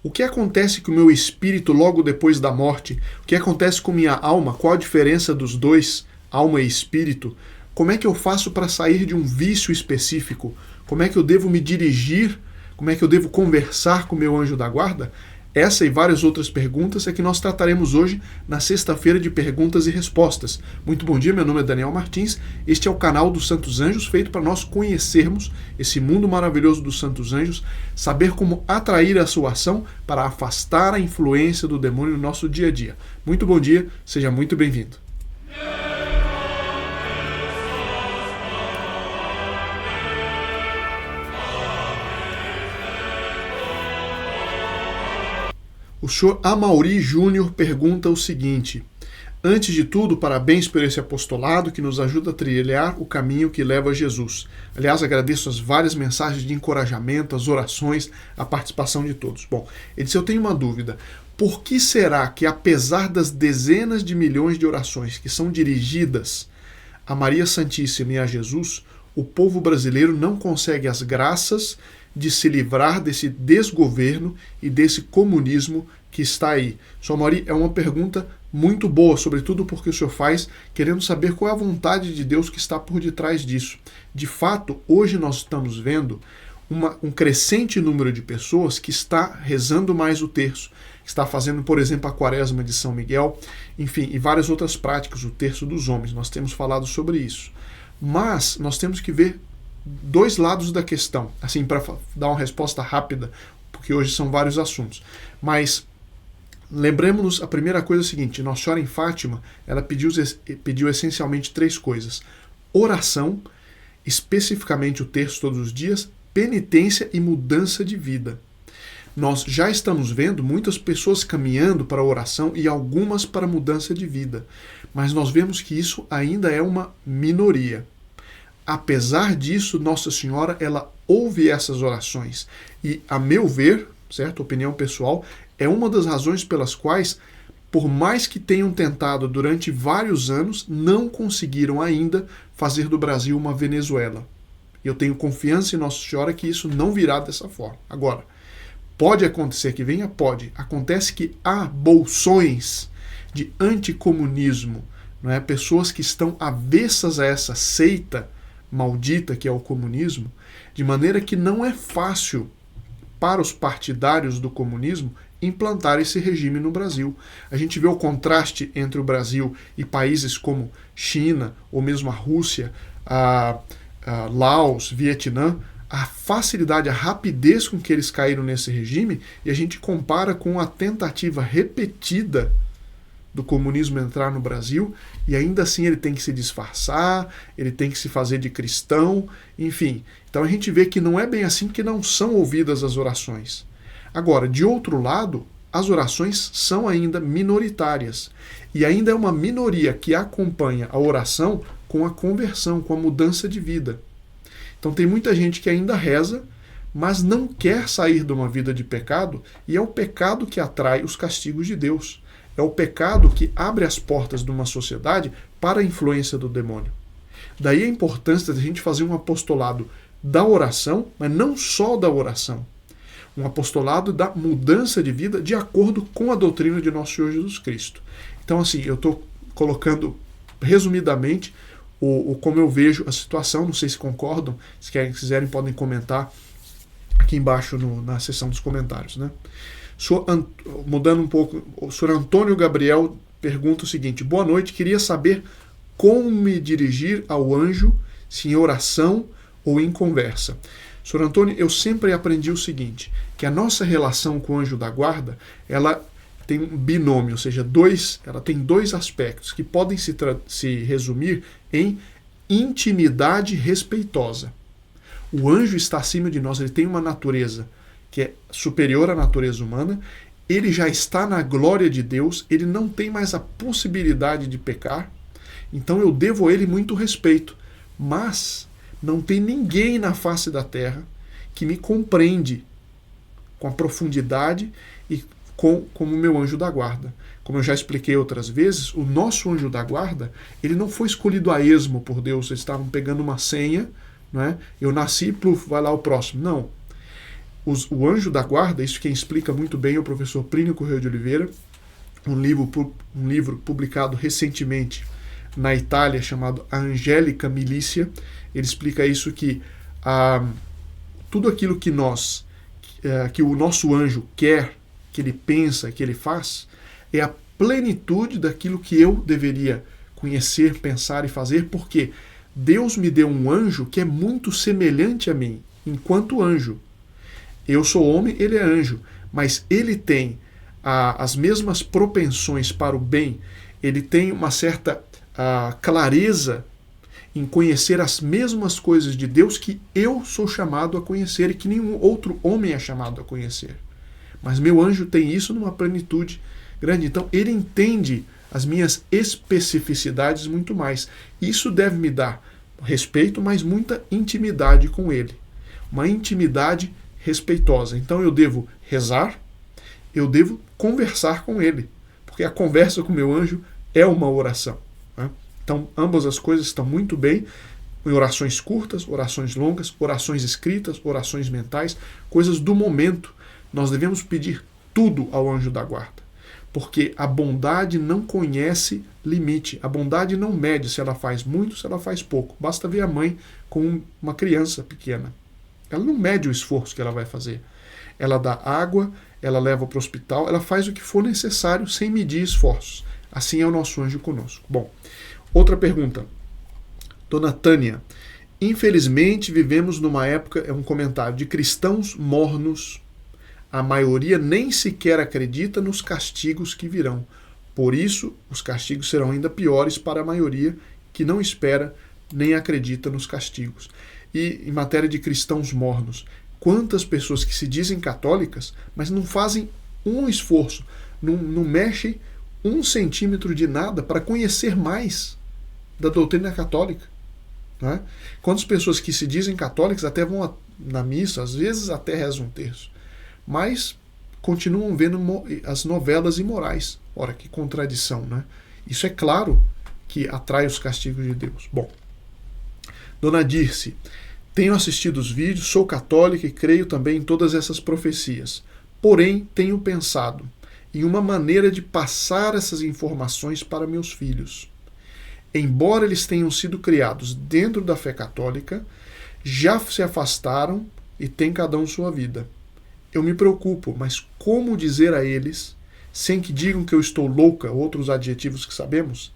O que acontece com o meu espírito logo depois da morte? O que acontece com minha alma? Qual a diferença dos dois, alma e espírito? Como é que eu faço para sair de um vício específico? Como é que eu devo me dirigir? Como é que eu devo conversar com o meu anjo da guarda? Essa e várias outras perguntas é que nós trataremos hoje na sexta-feira de perguntas e respostas. Muito bom dia, meu nome é Daniel Martins, este é o canal dos Santos Anjos, feito para nós conhecermos esse mundo maravilhoso dos Santos Anjos, saber como atrair a sua ação para afastar a influência do demônio no nosso dia a dia. Muito bom dia, seja muito bem-vindo. O senhor Amauri Júnior pergunta o seguinte: antes de tudo, parabéns por esse apostolado que nos ajuda a trilhar o caminho que leva a Jesus. Aliás, agradeço as várias mensagens de encorajamento, as orações, a participação de todos. Bom, ele disse: eu tenho uma dúvida. Por que será que, apesar das dezenas de milhões de orações que são dirigidas a Maria Santíssima e a Jesus, o povo brasileiro não consegue as graças de se livrar desse desgoverno e desse comunismo que está aí? Sr. Amauri, é uma pergunta muito boa, sobretudo porque o senhor faz querendo saber qual é a vontade de Deus que está por detrás disso. De fato, hoje nós estamos vendo um crescente número de pessoas que está rezando mais o terço, que está fazendo, por exemplo, a quaresma de São Miguel, enfim, e várias outras práticas, o terço dos homens. Nós temos falado sobre isso. Mas nós temos que ver dois lados da questão, assim, para dar uma resposta rápida, porque hoje são vários assuntos. Mas lembremos-nos, a primeira coisa é a seguinte: Nossa Senhora em Fátima, ela pediu essencialmente três coisas: oração, especificamente o terço todos os dias, penitência e mudança de vida. Nós já estamos vendo muitas pessoas caminhando para a oração e algumas para a mudança de vida, mas nós vemos que isso ainda é uma minoria. Apesar disso, Nossa Senhora, ela ouve essas orações e, a meu ver, certo, opinião pessoal, é uma das razões pelas quais, por mais que tenham tentado durante vários anos, não conseguiram ainda fazer do Brasil uma Venezuela. Eu tenho confiança em Nossa Senhora que isso não virá dessa forma. Agora, pode acontecer que venha? Pode. Acontece que há bolsões de anticomunismo, não é? Pessoas que estão avessas a essa seita maldita que é o comunismo, de maneira que não é fácil para os partidários do comunismo implantar esse regime no Brasil. A gente vê o contraste entre o Brasil e países como China, ou mesmo a Rússia, a Laos, Vietnã, a facilidade, a rapidez com que eles caíram nesse regime, e a gente compara com a tentativa repetida do comunismo entrar no Brasil, e ainda assim ele tem que se disfarçar, ele tem que se fazer de cristão, enfim. Então a gente vê que não é bem assim, que não são ouvidas as orações. Agora, de outro lado, as orações são ainda minoritárias, e ainda é uma minoria que acompanha a oração com a conversão, com a mudança de vida. Então tem muita gente que ainda reza, mas não quer sair de uma vida de pecado, e é o pecado que atrai os castigos de Deus. É o pecado que abre as portas de uma sociedade para a influência do demônio. Daí a importância de a gente fazer um apostolado da oração, mas não só da oração. Um apostolado da mudança de vida de acordo com a doutrina de nosso Senhor Jesus Cristo. Então, assim, eu estou colocando resumidamente como eu vejo a situação. Não sei se concordam, se quiserem podem comentar aqui embaixo na seção dos comentários, né? Mudando um pouco, o senhor Antônio Gabriel pergunta o seguinte: boa noite, queria saber como me dirigir ao anjo, se em oração ou em conversa. Senhor Antônio, eu sempre aprendi o seguinte, que a nossa relação com o anjo da guarda, ela tem um binômio, ou seja, ela tem dois aspectos que podem se resumir em intimidade respeitosa. O anjo está acima de nós, ele tem uma natureza que é superior à natureza humana, ele já está na glória de Deus, ele não tem mais a possibilidade de pecar, então eu devo a ele muito respeito. Mas não tem ninguém na face da terra que me compreende com a profundidade e como o meu anjo da guarda. Como eu já expliquei outras vezes, o nosso anjo da guarda, ele não foi escolhido a esmo por Deus, eles estavam pegando uma senha, não é? Eu nasci, pluf, vai lá o próximo. Não. O anjo da guarda, isso quem explica muito bem é o professor Plínio Correia de Oliveira, um livro publicado recentemente na Itália chamado A Angélica Milícia. Ele explica isso que tudo aquilo que que o nosso anjo quer, que ele pensa, que ele faz, é a plenitude daquilo que eu deveria conhecer, pensar e fazer, porque Deus me deu um anjo que é muito semelhante a mim, enquanto anjo. Eu sou homem, ele é anjo, mas ele tem as mesmas propensões para o bem, ele tem uma certa clareza em conhecer as mesmas coisas de Deus que eu sou chamado a conhecer e que nenhum outro homem é chamado a conhecer. Mas meu anjo tem isso numa plenitude grande. Então ele entende as minhas especificidades muito mais. Isso deve me dar respeito, mas muita intimidade com ele. Uma intimidade respeitosa. Então eu devo rezar, eu devo conversar com ele, porque a conversa com meu anjo é uma oração. Né? Então ambas as coisas estão muito bem, em orações curtas, orações longas, orações escritas, orações mentais, coisas do momento. Nós devemos pedir tudo ao anjo da guarda, porque a bondade não conhece limite, a bondade não mede se ela faz muito, se ela faz pouco. Basta ver a mãe com uma criança pequena. Ela não mede o esforço que ela vai fazer. Ela dá água, ela leva para o hospital, ela faz o que for necessário sem medir esforços. Assim é o nosso anjo conosco. Bom, outra pergunta. Dona Tânia, infelizmente vivemos numa época, é um comentário, de cristãos mornos. A maioria nem sequer acredita nos castigos que virão. Por isso, os castigos serão ainda piores para a maioria que não espera nem acredita nos castigos. E em matéria de cristãos mornos, quantas pessoas que se dizem católicas, mas não fazem um esforço, não mexem 1 centímetro de nada para conhecer mais da doutrina católica. Né? Quantas pessoas que se dizem católicas até vão na missa, às vezes até rezam um terço, mas continuam vendo as novelas imorais. Ora, que contradição, né? Isso é claro que atrai os castigos de Deus. Bom, Dona Dirce, tenho assistido os vídeos, sou católica e creio também em todas essas profecias. Porém, tenho pensado em uma maneira de passar essas informações para meus filhos. Embora eles tenham sido criados dentro da fé católica, já se afastaram e têm cada um sua vida. Eu me preocupo, mas como dizer a eles, sem que digam que eu estou louca, outros adjetivos que sabemos?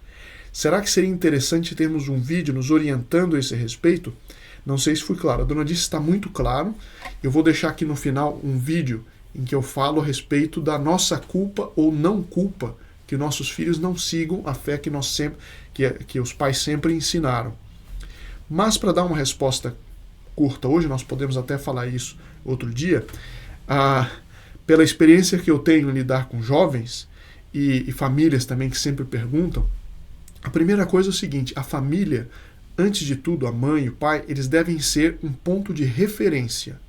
Será que seria interessante termos um vídeo nos orientando a esse respeito? Não sei se fui claro. A dona Dirce está muito claro. Eu vou deixar aqui no final um vídeo em que eu falo a respeito da nossa culpa ou não culpa que nossos filhos não sigam a fé que que os pais sempre ensinaram. Mas para dar uma resposta curta hoje, nós podemos até falar isso outro dia, pela experiência que eu tenho em lidar com jovens e famílias também que sempre perguntam, a primeira coisa é o seguinte: a família, antes de tudo, a mãe e o pai, eles devem ser um ponto de referência.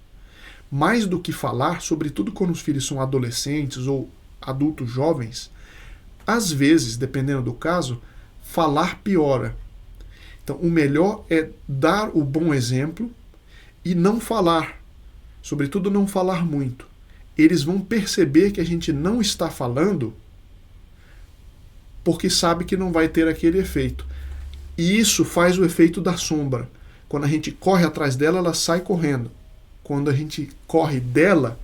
Mais do que falar, sobretudo quando os filhos são adolescentes ou adultos jovens, às vezes, dependendo do caso, falar piora. Então, o melhor é dar o bom exemplo e não falar. Sobretudo, não falar muito. Eles vão perceber que a gente não está falando porque sabe que não vai ter aquele efeito. E isso faz o efeito da sombra. Quando a gente corre atrás dela, ela sai correndo. Quando a gente corre dela,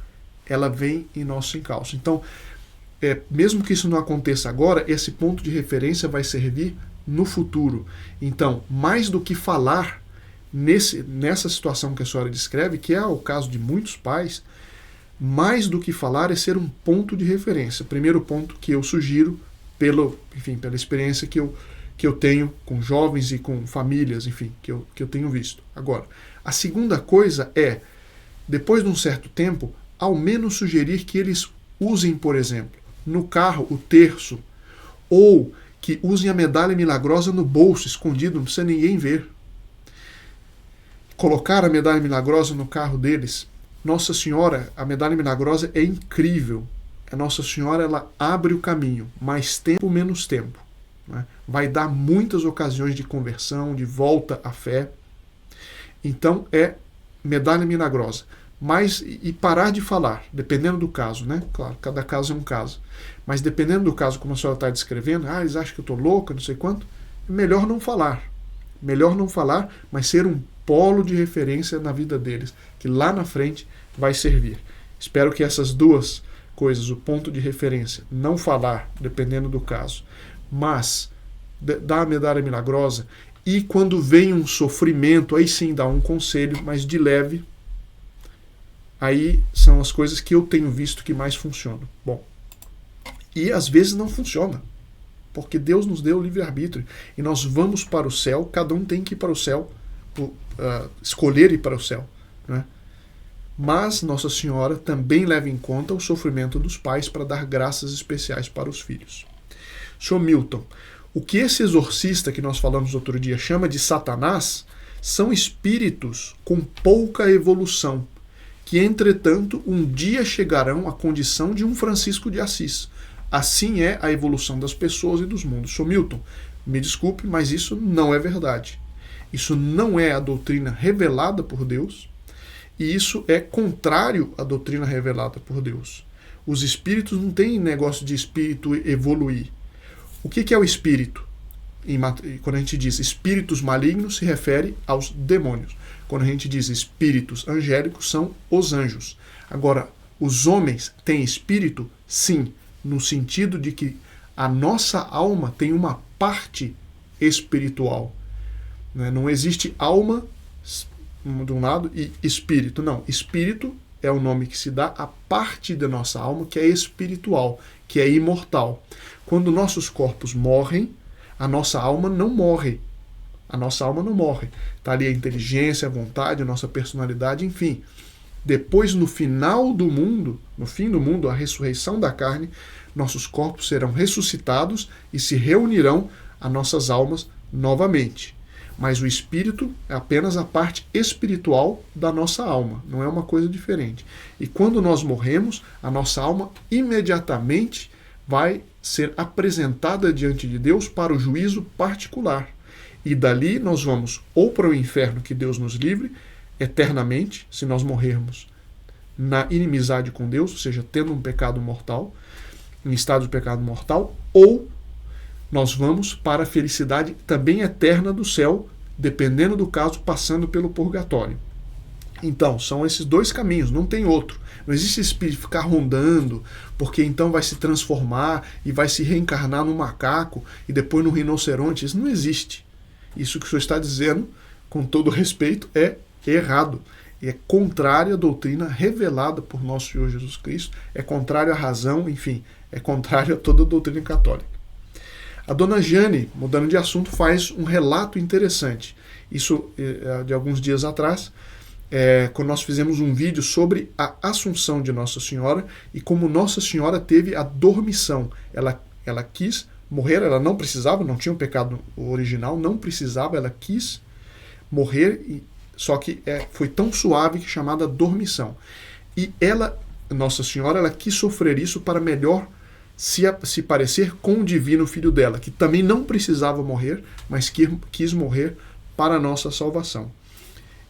ela vem em nosso encalço. Então, mesmo que isso não aconteça agora, esse ponto de referência vai servir no futuro. Então, mais do que falar nessa situação que a senhora descreve, que é o caso de muitos pais, mais do que falar é ser um ponto de referência. Primeiro ponto que eu sugiro, pela experiência que eu tenho com jovens e com famílias, enfim, que eu tenho visto. Agora, a segunda coisa é, depois de um certo tempo, ao menos sugerir que eles usem, por exemplo, no carro o terço, ou que usem a medalha milagrosa no bolso, escondido, não precisa ninguém ver. Colocar a medalha milagrosa no carro deles. Nossa Senhora, a medalha milagrosa é incrível. A Nossa Senhora, ela abre o caminho, mais tempo, menos tempo. Né? Vai dar muitas ocasiões de conversão, de volta à fé. Então, é medalha milagrosa. mas e parar de falar, dependendo do caso, né? Claro, cada caso é um caso. Mas dependendo do caso, como a senhora está descrevendo, eles acham que eu estou louca, não sei quanto, é melhor não falar. Melhor não falar, mas ser um polo de referência na vida deles, que lá na frente vai servir. Espero que essas duas coisas, o ponto de referência, não falar, dependendo do caso, mas dar a medalha milagrosa, e quando vem um sofrimento, aí sim dá um conselho, mas de leve. Aí são as coisas que eu tenho visto que mais funcionam. Bom, e às vezes não funciona, porque Deus nos deu o livre-arbítrio, e nós vamos para o céu, cada um tem que ir para o céu, escolher ir para o céu, né? Mas Nossa Senhora também leva em conta o sofrimento dos pais para dar graças especiais para os filhos. Sr. Milton, o que esse exorcista que nós falamos outro dia chama de Satanás são espíritos com pouca evolução, que entretanto um dia chegarão à condição de um Francisco de Assis. Assim é a evolução das pessoas e dos mundos. Sr. Milton, me desculpe, mas isso não é verdade. Isso não é a doutrina revelada por Deus, e isso é contrário à doutrina revelada por Deus. Os espíritos não têm negócio de espírito evoluir. O que é o espírito? Quando a gente diz espíritos malignos, se refere aos demônios. Quando a gente diz espíritos angélicos, são os anjos. Agora, os homens têm espírito? Sim, no sentido de que a nossa alma tem uma parte espiritual. Não existe alma de um lado e espírito. Não, espírito é o nome que se dá à parte da nossa alma que é espiritual, que é imortal. Quando nossos corpos morrem, a nossa alma não morre. A nossa alma não morre. Está ali a inteligência, a vontade, a nossa personalidade, enfim. Depois, no final do mundo, no fim do mundo, a ressurreição da carne, nossos corpos serão ressuscitados e se reunirão a nossas almas novamente. Mas o espírito é apenas a parte espiritual da nossa alma, não é uma coisa diferente. E quando nós morremos, a nossa alma imediatamente vai ser apresentada diante de Deus para o juízo particular. E dali nós vamos ou para o inferno, que Deus nos livre, eternamente, se nós morrermos na inimizade com Deus, ou seja, tendo um pecado mortal, em estado de pecado mortal, ou nós vamos para a felicidade também eterna do céu, dependendo do caso, passando pelo purgatório. Então, são esses dois caminhos, não tem outro. Não existe espírito ficar rondando, porque então vai se transformar e vai se reencarnar no macaco e depois no rinoceronte. Isso não existe. Isso que o senhor está dizendo, com todo respeito, é errado. É contrário à doutrina revelada por nosso Senhor Jesus Cristo, é contrário à razão, enfim, é contrário a toda a doutrina católica. A dona Jane, mudando de assunto, faz um relato interessante. Isso de alguns dias atrás, quando nós fizemos um vídeo sobre a Assunção de Nossa Senhora e como Nossa Senhora teve a dormição. Ela quis morrer, ela não precisava, não tinha um pecado original, não precisava, ela quis morrer, só que foi tão suave que é chamada dormição. E Nossa Senhora, ela quis sofrer isso para melhor se parecer com o divino filho dela, que também não precisava morrer, mas quis morrer para a nossa salvação.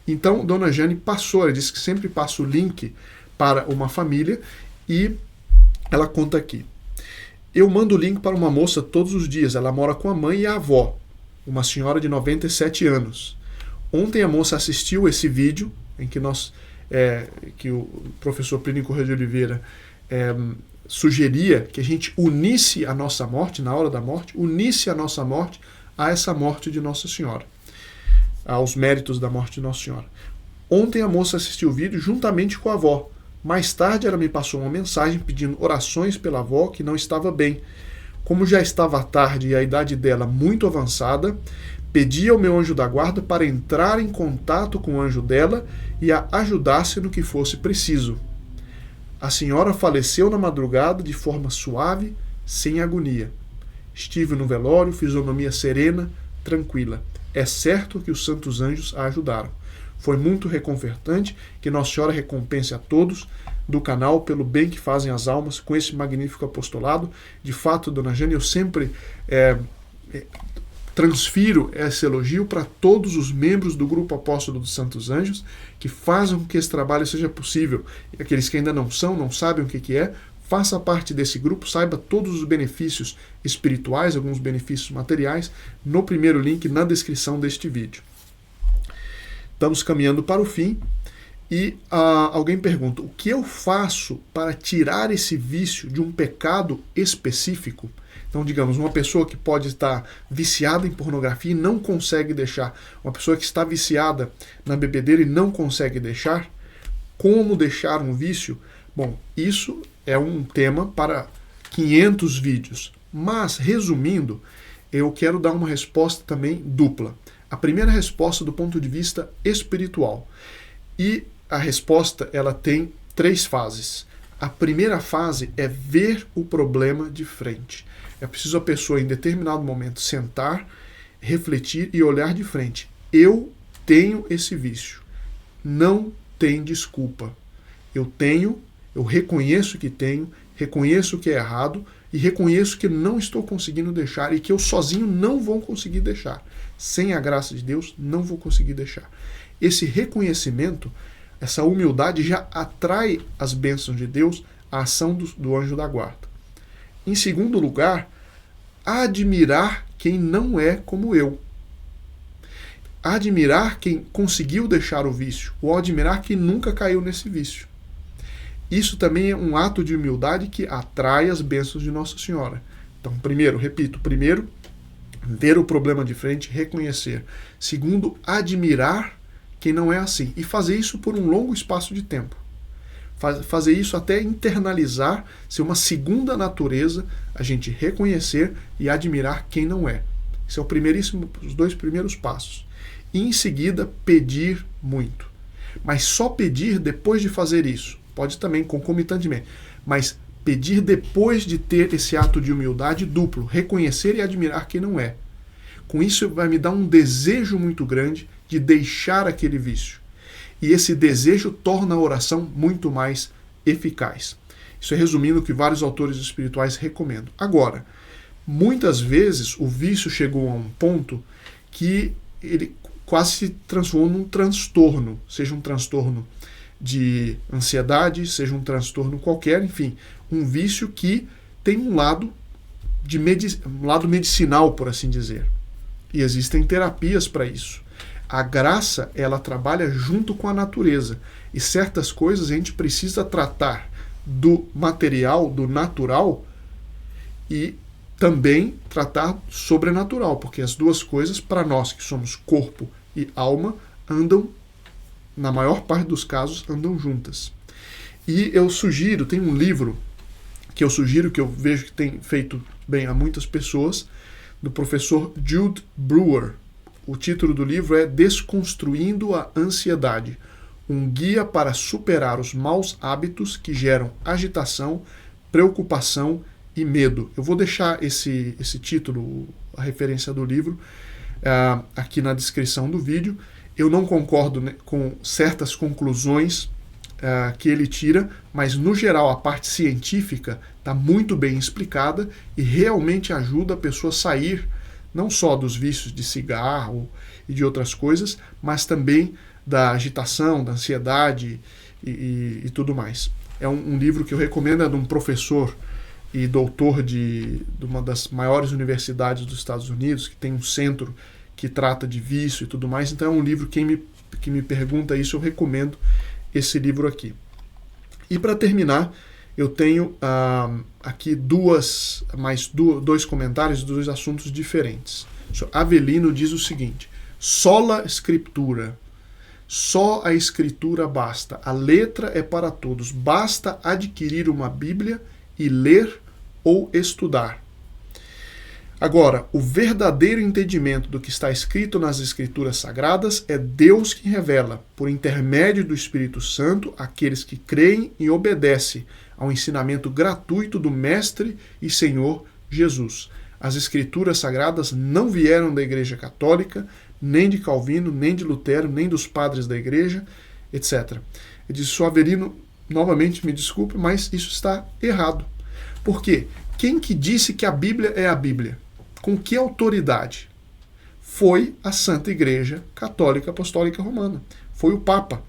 Então, Dona Jane passou, ela disse que sempre passa o link para uma família, e ela conta aqui. Eu mando o link para uma moça todos os dias, ela mora com a mãe e a avó, uma senhora de 97 anos. Ontem a moça assistiu esse vídeo, em que que o professor Plínio Corrêa de Oliveira sugeria que a gente unisse a nossa morte, na hora da morte, unisse a nossa morte a essa morte de Nossa Senhora, aos méritos da morte de Nossa Senhora. Ontem a moça assistiu o vídeo juntamente com a avó. Mais tarde ela me passou uma mensagem pedindo orações pela avó, que não estava bem. Como já estava tarde e a idade dela muito avançada, pedi ao meu anjo da guarda para entrar em contato com o anjo dela e a ajudasse no que fosse preciso. A senhora faleceu na madrugada de forma suave, sem agonia. Estive no velório, fisionomia serena, tranquila. É certo que os santos anjos a ajudaram. Foi muito reconfortante, que Nossa Senhora recompense a todos do canal pelo bem que fazem as almas com esse magnífico apostolado. De fato, Dona Jane, eu sempre transfiro esse elogio para todos os membros do Grupo Apóstolo dos Santos Anjos que fazem com que esse trabalho seja possível. E aqueles que ainda não sabem o que é, faça parte desse grupo, saiba todos os benefícios espirituais, alguns benefícios materiais, no primeiro link na descrição deste vídeo. Estamos caminhando para o fim e alguém pergunta: o que eu faço para tirar esse vício de um pecado específico? Então, digamos, uma pessoa que pode estar viciada em pornografia e não consegue deixar, uma pessoa que está viciada na bebedeira e não consegue deixar, como deixar um vício? Bom, isso é um tema para 500 vídeos, mas, resumindo, eu quero dar uma resposta também dupla. A primeira resposta do ponto de vista espiritual. E a resposta, ela tem 3 fases. A primeira fase é ver o problema de frente. É preciso a pessoa, em determinado momento, sentar, refletir e olhar de frente. Eu tenho esse vício. Não tem desculpa. Eu reconheço que tenho, reconheço que é errado e reconheço que não estou conseguindo deixar e que eu sozinho não vou conseguir deixar. Sem a graça de Deus, não vou conseguir deixar. Esse reconhecimento, essa humildade já atrai as bênçãos de Deus, a ação do anjo da guarda. Em segundo lugar, admirar quem não é como eu. Admirar quem conseguiu deixar o vício, ou admirar quem nunca caiu nesse vício. Isso também é um ato de humildade que atrai as bênçãos de Nossa Senhora. Então, primeiro, ver o problema de frente, reconhecer. Segundo, admirar quem não é assim. E fazer isso por um longo espaço de tempo. Fazer isso até internalizar, ser uma segunda natureza, a gente reconhecer e admirar quem não é. Esse é os 2 primeiros passos. E em seguida, pedir muito. Mas só pedir depois de fazer isso. Pode também concomitantemente. Mas pedir depois de ter esse ato de humildade duplo. Reconhecer e admirar quem não é. Com isso vai me dar um desejo muito grande de deixar aquele vício. E esse desejo torna a oração muito mais eficaz. Isso é resumindo o que vários autores espirituais recomendam. Agora, muitas vezes o vício chegou a um ponto que ele quase se transformou num transtorno, seja um transtorno de ansiedade, seja um transtorno qualquer, enfim, um vício que tem um lado medicinal, por assim dizer. E existem terapias para isso. A graça, ela trabalha junto com a natureza. E certas coisas a gente precisa tratar do material, do natural, e também tratar sobrenatural, porque as duas coisas, para nós que somos corpo e alma, andam, na maior parte dos casos, andam juntas. E eu sugiro, tem um livro que eu sugiro, que eu vejo que tem feito bem a muitas pessoas, do professor Jude Brewer. O título do livro é Desconstruindo a Ansiedade, um guia para superar os maus hábitos que geram agitação, preocupação e medo. Eu vou deixar esse título, a referência do livro, aqui na descrição do vídeo. Eu não concordo, né, com certas conclusões que ele tira, mas no geral a parte científica está muito bem explicada e realmente ajuda a pessoa a sair não só dos vícios de cigarro e de outras coisas, mas também da agitação, da ansiedade e tudo mais. É um livro que eu recomendo, é de um professor e doutor de uma das maiores universidades dos Estados Unidos, que tem um centro que trata de vício e tudo mais. Então é um livro, quem me pergunta isso, eu recomendo esse livro aqui. E para terminar, eu tenho aqui dois comentários, 2 assuntos diferentes. Avelino diz o seguinte: sola scriptura, só a escritura basta, a letra é para todos, basta adquirir uma Bíblia e ler ou estudar. Agora, o verdadeiro entendimento do que está escrito nas Escrituras Sagradas é Deus que revela, por intermédio do Espírito Santo, àqueles que creem e obedecem ao ensinamento gratuito do Mestre e Senhor Jesus. As Escrituras Sagradas não vieram da Igreja Católica, nem de Calvino, nem de Lutero, nem dos padres da Igreja, etc. Eu disse, Avelino, novamente me desculpe, mas isso está errado. Por quê? Quem que disse que a Bíblia é a Bíblia? Com que autoridade? foi a Santa Igreja Católica Apostólica Romana. Foi o Papa,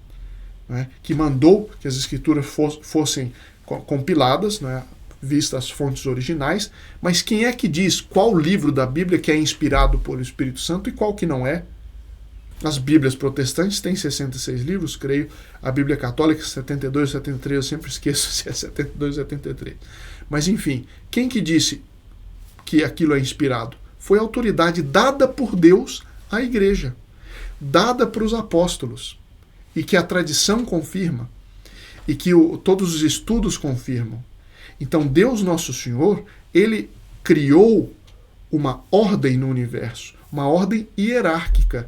né, que mandou que as Escrituras fossem compiladas, né, vistas as fontes originais, mas quem é que diz qual livro da Bíblia que é inspirado pelo Espírito Santo e qual que não é? As Bíblias protestantes têm 66 livros, creio. A Bíblia Católica, 72, 73, eu sempre esqueço se é 72 ou 73. Mas enfim, quem que disse que aquilo é inspirado? Foi a autoridade dada por Deus à Igreja, dada para os apóstolos, e que a tradição confirma, e que todos os estudos confirmam. Então Deus Nosso Senhor, Ele criou uma ordem no universo, uma ordem hierárquica.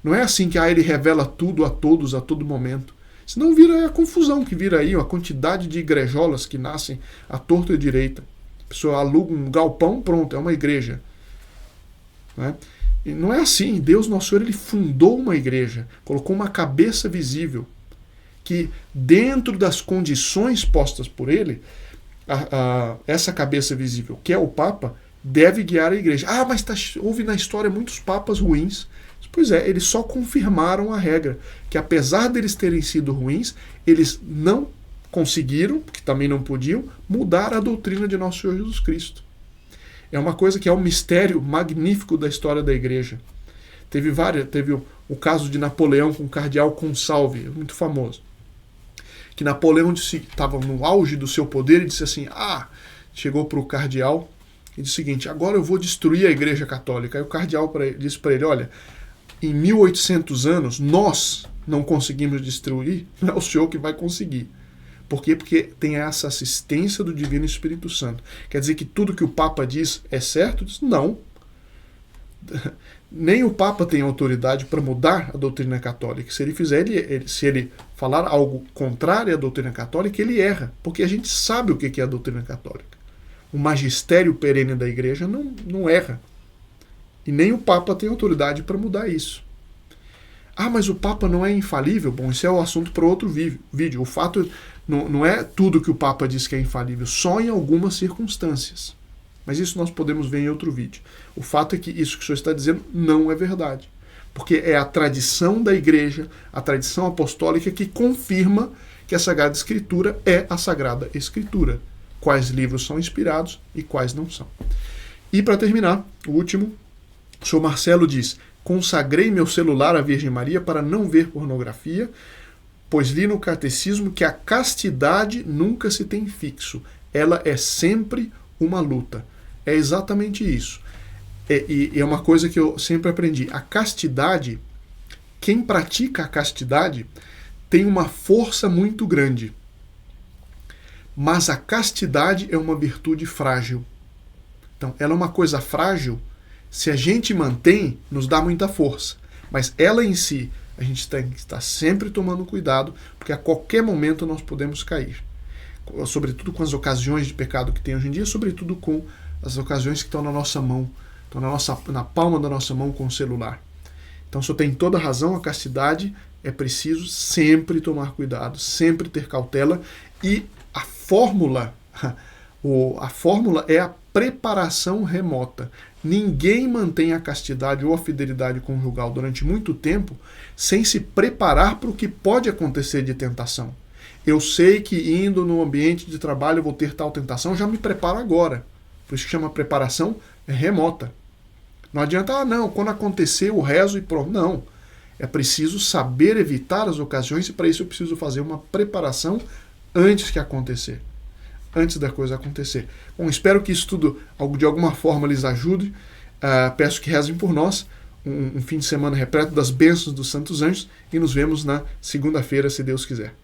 Não é assim que Ele revela tudo a todos a todo momento. Senão vira a confusão que vira aí, a quantidade de igrejolas que nascem à torta e à direita. A pessoa aluga um galpão, pronto, é uma igreja. Né? E não é assim. Deus Nosso Senhor, Ele fundou uma igreja, colocou uma cabeça visível, que dentro das condições postas por Ele, essa cabeça visível, que é o Papa, deve guiar a igreja. Ah, mas houve na história muitos papas ruins. Pois é, eles só confirmaram a regra, que apesar deles terem sido ruins, eles não conseguiram, que também não podiam, mudar a doutrina de Nosso Senhor Jesus Cristo. É uma coisa que é um mistério magnífico da história da igreja. Teve o caso de Napoleão com o cardeal Consalvi, muito famoso. Que Napoleão estava no auge do seu poder e disse assim, chegou para o cardeal e disse o seguinte, agora eu vou destruir a igreja católica. Aí o cardeal disse para ele, olha, em 1800 anos, nós não conseguimos destruir, não é o senhor que vai conseguir. Por quê? Porque tem essa assistência do Divino Espírito Santo. Quer dizer que tudo que o Papa diz é certo? Diz, não. Nem o Papa tem autoridade para mudar a doutrina católica. Se ele fizer, se ele falar algo contrário à doutrina católica, ele erra. Porque a gente sabe o que é a doutrina católica. O magistério perene da igreja não erra. E nem o Papa tem autoridade para mudar isso. Mas o Papa não é infalível? Bom, esse é o assunto para outro vídeo. O fato não é tudo que o Papa diz que é infalível, só em algumas circunstâncias. Mas isso nós podemos ver em outro vídeo. O fato é que isso que o senhor está dizendo não é verdade. Porque é a tradição da igreja, a tradição apostólica que confirma que a Sagrada Escritura é a Sagrada Escritura. Quais livros são inspirados e quais não são. E para terminar, o último, o senhor Marcelo diz, consagrei meu celular à Virgem Maria para não ver pornografia, pois li no catecismo que a castidade nunca se tem fixo. Ela é sempre uma luta. É exatamente isso. E é uma coisa que eu sempre aprendi. A castidade, quem pratica a castidade, tem uma força muito grande. Mas a castidade é uma virtude frágil. Então, ela é uma coisa frágil. Se a gente mantém, nos dá muita força. Mas ela em si, a gente tem que estar sempre tomando cuidado, porque a qualquer momento nós podemos cair. Sobretudo com as ocasiões de pecado que tem hoje em dia, sobretudo com as ocasiões que estão na nossa mão, estão na palma da nossa mão com o celular. Então, o senhor tem toda a razão, a castidade é preciso sempre tomar cuidado, sempre ter cautela, e a fórmula é a preparação remota. Ninguém mantém a castidade ou a fidelidade conjugal durante muito tempo sem se preparar para o que pode acontecer de tentação. Eu sei que indo no ambiente de trabalho eu vou ter tal tentação, já me preparo agora. Por isso que chama preparação remota. Não adianta, não, quando acontecer eu rezo e pronto. Não. É preciso saber evitar as ocasiões e para isso eu preciso fazer uma preparação antes que acontecer. Antes da coisa acontecer. Bom, espero que isso tudo de alguma forma lhes ajude. Peço que rezem por nós. Um fim de semana repleto das bênçãos dos santos anjos e nos vemos na segunda-feira, se Deus quiser.